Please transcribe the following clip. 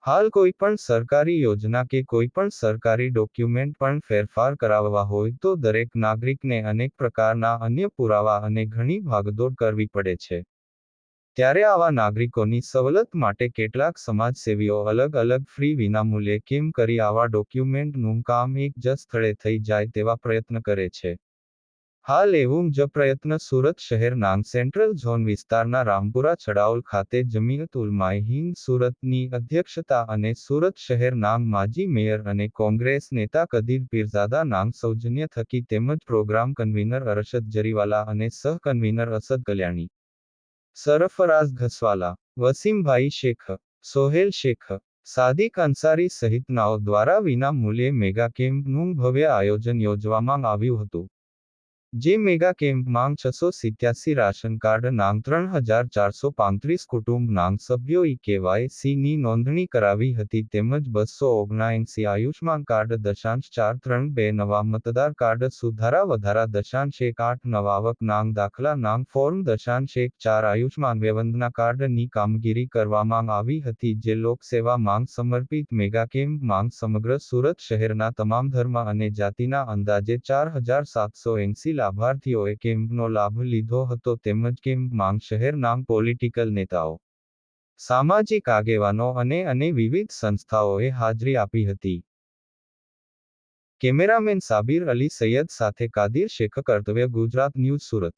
હાલ કોઈપણ સરકારી યોજના કે કોઈપણ સરકારી ડોક્યુમેન્ટ પણ ફેરફાર કરાવવા હોય તો દરેક નાગરિકને અનેક પ્રકારના અન્ય પુરાવા અને ઘણી ભાગદોડ કરવી પડે છે. ત્યારે આવા નાગરિકોની સવલત માટે કેટલાક સમાજસેવીઓ અલગ અલગ ફ્રી વિનામૂલ્યે કેમ કરી આવા ડોક્યુમેન્ટનું કામ એક જ સ્થળે થઈ જાય તેવા પ્રયત્ન કરે છે. હાલ એવું જ પ્રયત્ન સુરત શહેરના સેન્ટ્રલ ઝોન વિસ્તારના રામપુરા છડાઉલ ખાતે જમીયત ઉલમાએ હિન્દ સુરતની અધ્યક્ષતા અને સુરત શહેરના માજી મેયર અને કોંગ્રેસ નેતા કદીર પીરઝાદા નામ સૌજન્ય થકી તેમજ પ્રોગ્રામ કન્વીનર અરશદ જરીવાલા અને સહ કન્વીનર અસદ કલ્યાણી, સરફરાઝ ઘસવાલા, વસીમભાઈ શેખ, સોહેલ શેખ, સાદિક અંસારી સહિતનાઓ દ્વારા વિના મૂલ્યે મેગા કેમ્પનું ભવ્ય આયોજન યોજવામાં આવ્યું હતું. જે મેગા કેમ્પમાં 687 રાશન કાર્ડ નાંગ 3435 કુટુંબ નાંગ સભ્યો KYC ની નોંધણી કરાવી હતી તેમજ 279 આયુષ્માન કાર્ડ .432 નવા મતદાર કાર્ડ સુધારા વધારા 1.8 નવા આવક નાંગ દાખલા નાંગ ફોર્મ 1.4 આયુષ્માન વ્યવંદના કાર્ડની કામગીરી કરવામાં આવી હતી જે લોકસેવા માંગ સમર્પિત મેગા કેમ્પ માંગ સમગ્ર સુરત શહેરના તમામ ધર્મ અને જાતિના અંદાજે 4780 લાભાર્થીઓએ કેમ્પનો લાભ લીધો હતો તેમજ કેમ્પમાં શહેરના પોલિટિકલ નેતાઓ, સામાજિક આગેવાનો અને વિવિધ સંસ્થાઓએ હાજરી આપી હતી. કેમેરામેન સાબિર અલી સૈયદ સાથે કાદિર શેખ, કર્તવ્ય ગુજરાત ન્યૂઝ સુરત.